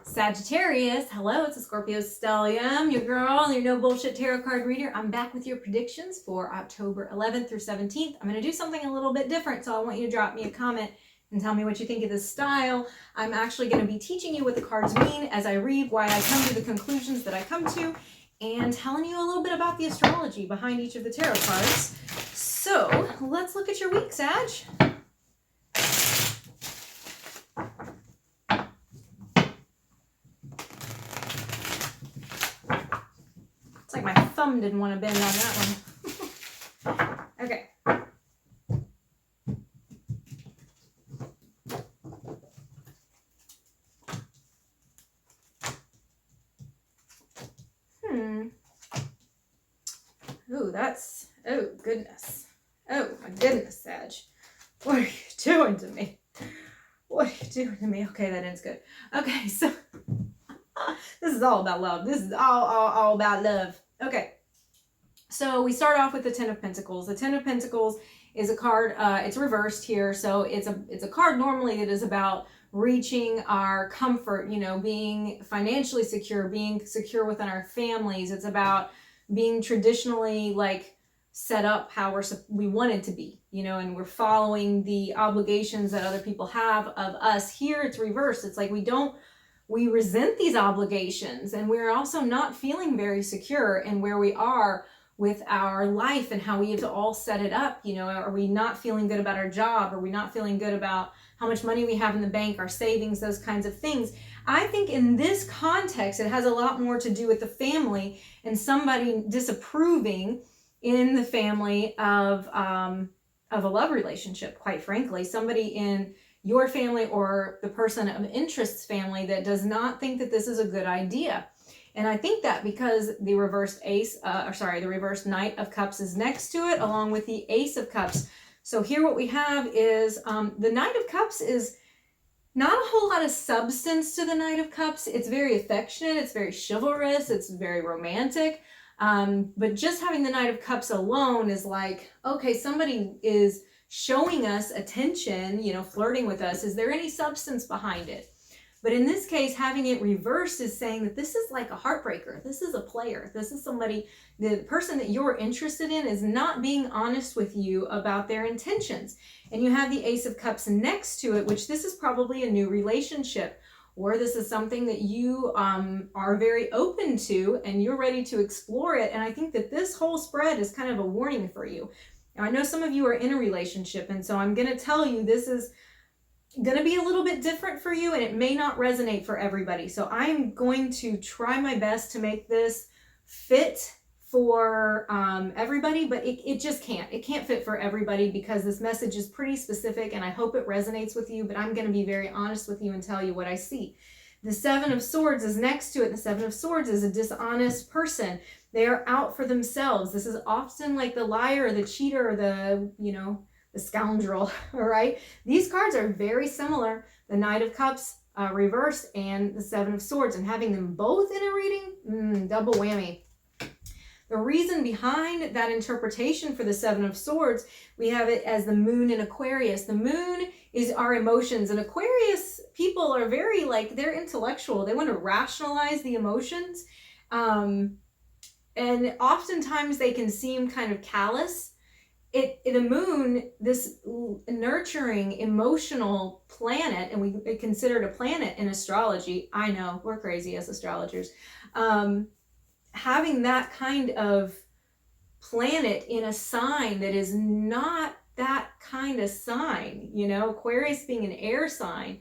Sagittarius, hello, it's a Scorpio Stellium, your girl, your no bullshit tarot card reader. I'm back with your predictions for October 11th through 17th. I'm going to do something a little bit different, so I want you to drop me a comment and tell me what you think of this style. I'm actually going to be teaching you what the cards mean as I read, why I come to the conclusions that I come to, and telling you a little bit about the astrology behind each of the tarot cards. So, let's look at your week, Sag. It's like my thumb didn't want to bend on that one. Okay. Oh goodness. Oh my goodness, Sag. What are you doing to me? What are you doing to me? Okay, that ends good. Okay, so this is all about love. This is all about love. Okay. So we start off with the Ten of Pentacles. The Ten of Pentacles is a card, it's reversed here. So it's a card normally that is about reaching our comfort, you know, being financially secure, being secure within our families. It's about being traditionally like set up how we want it to be, you know, and we're following the obligations that other people have of us. Here it's reversed. It's like we resent these obligations, and we're also not feeling very secure in where we are with our life and how we have to all set it up. You know, are we not feeling good about our job? Are we not feeling good about how much money we have in the bank, our savings, those kinds of things? I think in this context, it has a lot more to do with the family and somebody disapproving in the family of a love relationship, quite frankly. Somebody in your family or the person of interest's family that does not think that this is a good idea. And I think that because the reversed the reversed Knight of Cups is next to it, along with the Ace of Cups. So here what we have is the Knight of Cups is not a whole lot of substance to the Knight of Cups. It's very affectionate, it's very chivalrous, it's very romantic. But just having the Knight of Cups alone is like, okay, somebody is showing us attention, you know, flirting with us. Is there any substance behind it? But in this case, having it reversed is saying that this is like a heartbreaker. This is a player. This is somebody, the person that you're interested in is not being honest with you about their intentions. And you have the Ace of Cups next to it, which this is probably a new relationship, or this is something that you are very open to and you're ready to explore it. And I think that this whole spread is kind of a warning for you. Now, I know some of you are in a relationship, and so I'm going to tell you this is going to be a little bit different for you, and it may not resonate for everybody. So I'm going to try my best to make this fit for everybody, but it just can't. It can't fit for everybody because this message is pretty specific, and I hope it resonates with you, but I'm going to be very honest with you and tell you what I see. The Seven of Swords is next to it. The Seven of Swords is a dishonest person. They are out for themselves. This is often like the liar, the cheater, the, you know, the scoundrel, all right? These cards are very similar. The Knight of Cups reversed and the Seven of Swords, and having them both in a reading, double whammy. The reason behind that interpretation for the Seven of Swords, we have it as the moon in Aquarius. The moon is our emotions, and Aquarius people are very like, they're intellectual. They want to rationalize the emotions. And oftentimes they can seem kind of callous. The moon, this nurturing, emotional planet, and we consider it a planet in astrology. I know, we're crazy as astrologers. Having that kind of planet in a sign that is not that kind of sign, you know, Aquarius being an air sign,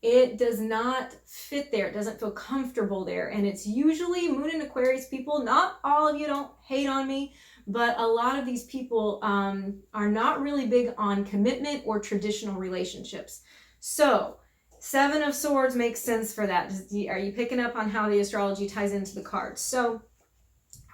it does not fit there. It doesn't feel comfortable there. And it's usually moon and Aquarius people, not all of you, don't hate on me, but a lot of these people are not really big on commitment or traditional relationships. So Seven of Swords makes sense for that. Are you picking up on how the astrology ties into the cards? So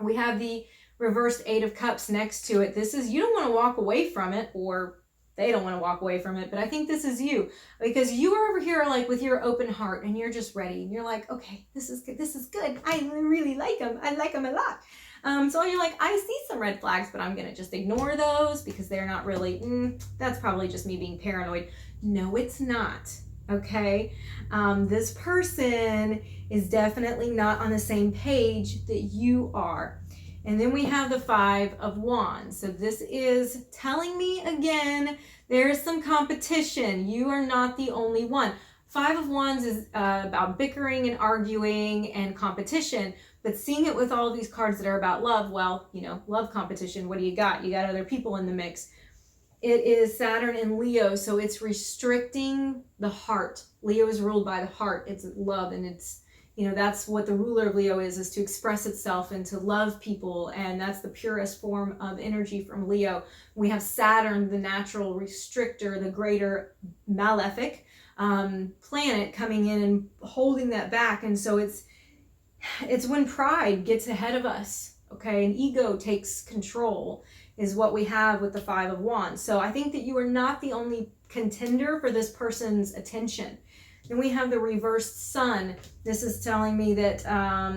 we have the reversed Eight of Cups next to it. This is, you don't want to walk away from it, or they don't want to walk away from it, but I think this is you, because you are over here like with your open heart and you're just ready. And you're like, okay, this is good. This is good. I really like them. I like them a lot. So you're like, I see some red flags, but I'm going to just ignore those because they're not really, that's probably just me being paranoid. No, it's not. okay? This person is definitely not on the same page that you are. And then we have the Five of Wands. So this is telling me again, there is some competition. You are not the only one. Five of Wands is about bickering and arguing and competition, but seeing it with all these cards that are about love, well, you know, love competition, what do you got? You got other people in the mix. It is Saturn and Leo, so it's restricting the heart. Leo is ruled by the heart. It's love, and it's, you know, that's what the ruler of Leo is to express itself and to love people, and that's the purest form of energy from Leo. We have Saturn, the natural restrictor, the greater malefic planet, coming in and holding that back. And so it's when pride gets ahead of us, okay, and ego takes control, is what we have with the Five of Wands. So I think that you are not the only contender for this person's attention. Then we have the reversed Sun. This is telling me that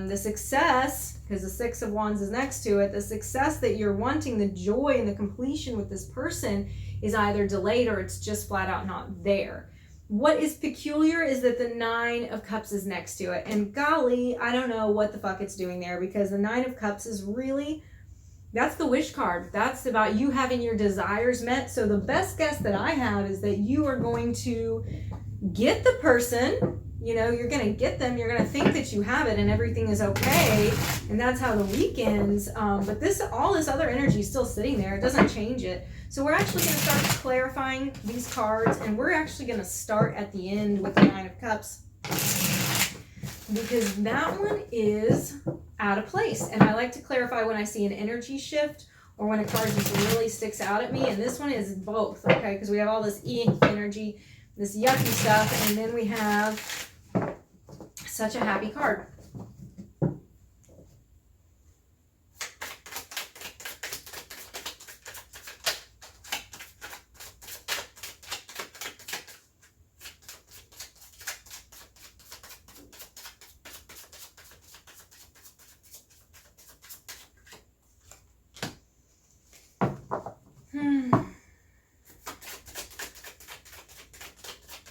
the success, because the Six of Wands is next to it, the success that you're wanting, the joy and the completion with this person is either delayed or it's just flat out not there. What is peculiar is that the Nine of Cups is next to it. And golly, I don't know what the fuck it's doing there, because the Nine of Cups is really, that's the wish card. That's about you having your desires met. So the best guess that I have is that you are going to get the person, you know, you're going to get them, you're going to think that you have it and everything is okay. And that's how the week ends. But all this other energy is still sitting there. It doesn't change it. So we're actually going to start clarifying these cards, and we're actually going to start at the end with the Nine of Cups, because that one is out of place. And I like to clarify when I see an energy shift or when a card just really sticks out at me. And this one is both, okay? Because we have all this energy, this yucky stuff, and then we have such a happy card.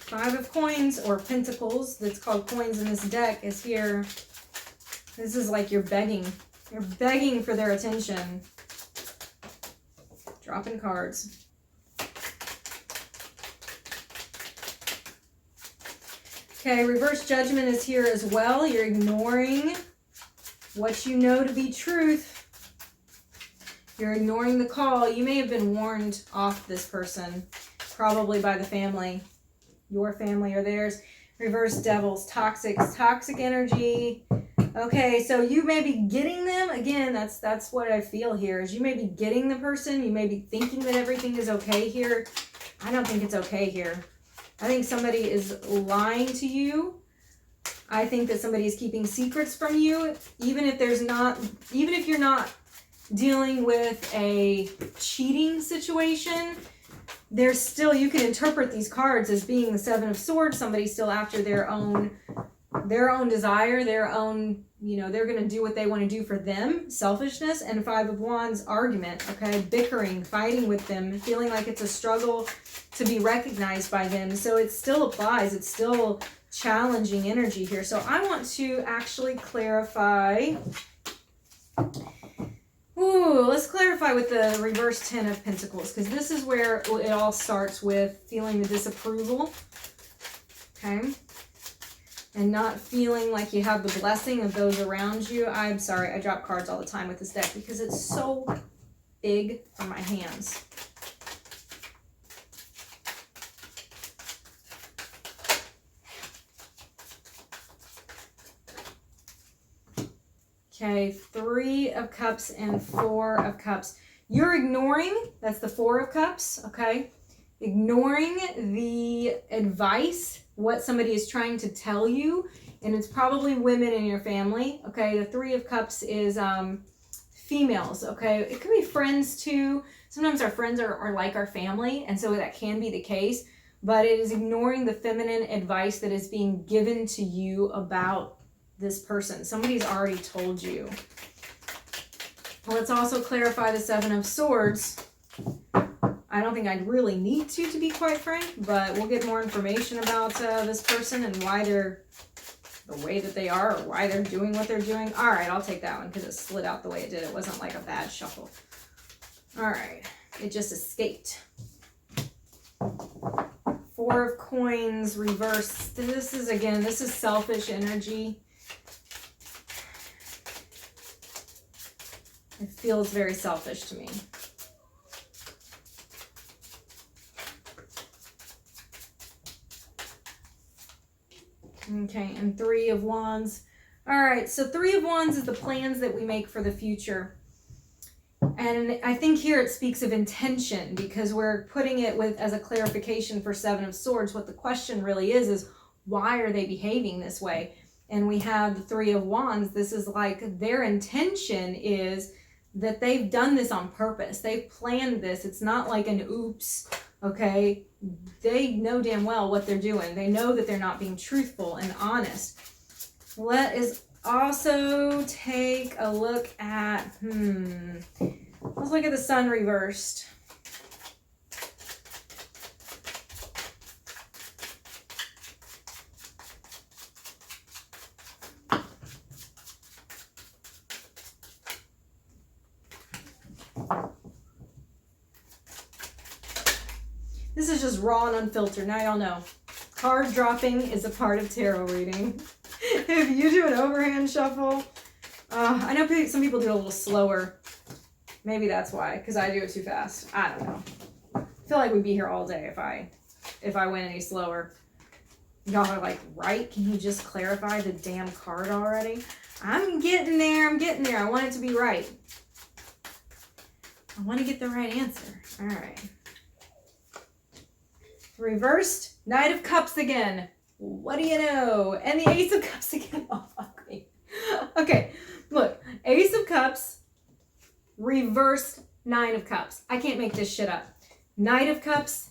Five of Coins, or Pentacles, that's called coins in this deck, is here. This is like you're begging. You're begging for their attention. Dropping cards. Okay, Reverse Judgment is here as well. You're ignoring what you know to be truth. You're ignoring the call. You may have been warned off this person, probably by the family. Your family or theirs. Reverse Devils, toxic energy. Okay, so you may be getting them. Again, that's what I feel here, is you may be getting the person. You may be thinking that everything is okay here. I don't think it's okay here. I think somebody is lying to you. I think that somebody is keeping secrets from you, even if you're not dealing with a cheating situation. There's still, you can interpret these cards as being the Seven of Swords. Somebody's still after their own desire, their own, you know, they're going to do what they want to do for them, selfishness. And Five of Wands, argument, okay, bickering, fighting with them, feeling like it's a struggle to be recognized by them. So it still applies. It's still challenging energy here. So I want to actually clarify. Ooh, let's clarify with the reverse Ten of Pentacles, because this is where it all starts with feeling the disapproval, okay? And not feeling like you have the blessing of those around you. I'm sorry, I drop cards all the time with this deck because it's so big for my hands. Okay, Three of Cups and Four of Cups. You're ignoring, that's the Four of Cups, okay? Ignoring the advice, what somebody is trying to tell you, and it's probably women in your family, okay? The Three of Cups is females, okay? It could be friends too. Sometimes our friends are like our family, and so that can be the case, but it is ignoring the feminine advice that is being given to you about this person. Somebody's already told you. Let's also clarify the Seven of Swords. I don't think I'd really need to be quite frank, but we'll get more information about this person and why they're the way that they are, or why they're doing what they're doing. All right, I'll take that one because it slid out the way it did. It wasn't like a bad shuffle. All right, it just escaped. Four of Coins reversed. This is selfish energy. It feels very selfish to me. Okay, and Three of Wands. All right, so Three of Wands is the plans that we make for the future. And I think here it speaks of intention, because we're putting it with as a clarification for Seven of Swords. What the question really is why are they behaving this way? And we have the Three of Wands. This is like their intention is that they've done this on purpose. They've planned this. It's not like an oops, okay? They know damn well what they're doing. They know that they're not being truthful and honest. Let us also take a look at, let's look at the Sun reversed. This is just raw and unfiltered. Now y'all know. Card dropping is a part of tarot reading. If you do an overhand shuffle, I know some people do it a little slower. Maybe that's why, because I do it too fast. I don't know. I feel like we'd be here all day if I went any slower. Y'all are like, right? Can you just clarify the damn card already? I'm getting there. I want it to be right. I want to get the right answer. All right. Reversed, Knight of Cups again. What do you know? And the Ace of Cups again. Oh, fuck me. Okay, look. Ace of Cups, reversed Nine of Cups. I can't make this shit up. Knight of Cups,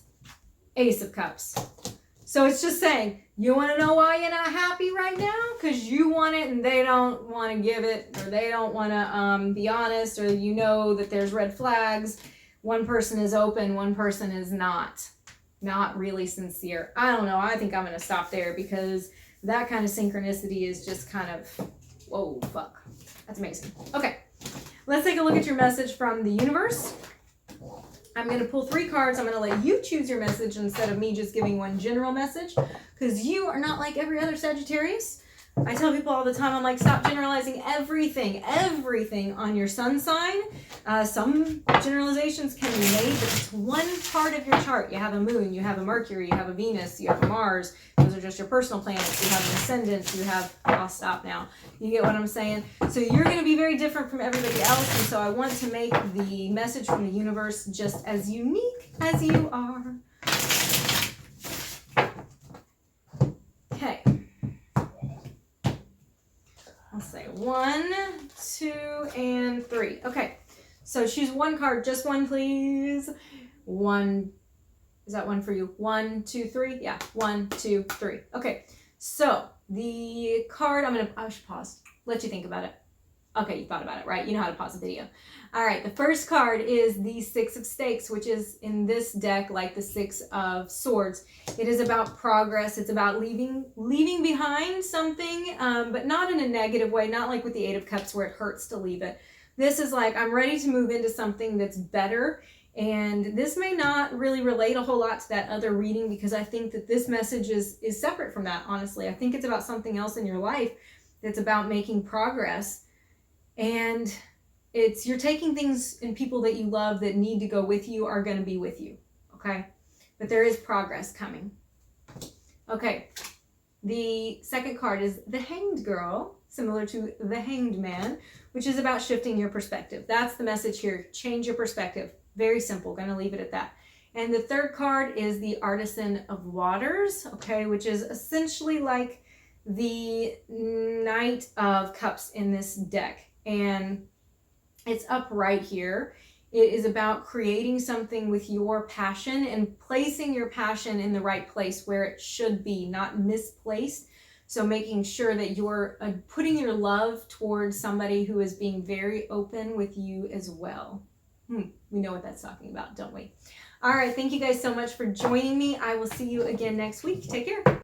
Ace of Cups. So it's just saying, you want to know why you're not happy right now? Because you want it and they don't want to give it, or they don't want to be honest, or you know that there's red flags. One person is open, one person is not. Not really sincere. I don't know. I think I'm going to stop there because that kind of synchronicity is just kind of, whoa, fuck. That's amazing. Okay. Let's take a look at your message from the universe. I'm going to pull 3 cards. I'm going to let you choose your message instead of me just giving one general message, because you are not like every other Sagittarius. I tell people all the time, I'm like, stop generalizing everything on your sun sign. Some generalizations can be made, but it's one part of your chart. You have a moon, you have a Mercury, you have a Venus, you have a Mars. Those are just your personal planets. You have an ascendant, you have, I'll stop now. You get what I'm saying? So you're going to be very different from everybody else. And so I want to make the message from the universe just as unique as you are. Okay. Let's say 1, 2, and 3. Okay, so choose one card, just one, please. 1, is that one for you? 1, 2, 3. Yeah, 1, 2, 3. Okay, so the card, I should pause. Let you think about it. Okay, you thought about it, right? You know how to pause the video. All right, the first card is the Six of Stakes, which is in this deck like the Six of Swords. It is about progress. It's about leaving behind something, but not in a negative way, not like with the Eight of Cups where it hurts to leave it. This is like, I'm ready to move into something that's better. And this may not really relate a whole lot to that other reading, because I think that this message is separate from that, honestly. I think it's about something else in your life that's about making progress. And you're taking things and people that you love that need to go with you are going to be with you, okay? But there is progress coming. Okay, the second card is the Hanged Girl, similar to the Hanged Man, which is about shifting your perspective. That's the message here. Change your perspective. Very simple. Going to leave it at that. And the third card is the Artisan of Waters, okay, which is essentially like the Knight of Cups in this deck. And it's up right here. It is about creating something with your passion and placing your passion in the right place where it should be, not misplaced. So making sure that you're putting your love towards somebody who is being very open with you as well. We know what that's talking about, don't we? All right. Thank you guys so much for joining me. I will see you again next week. Take care.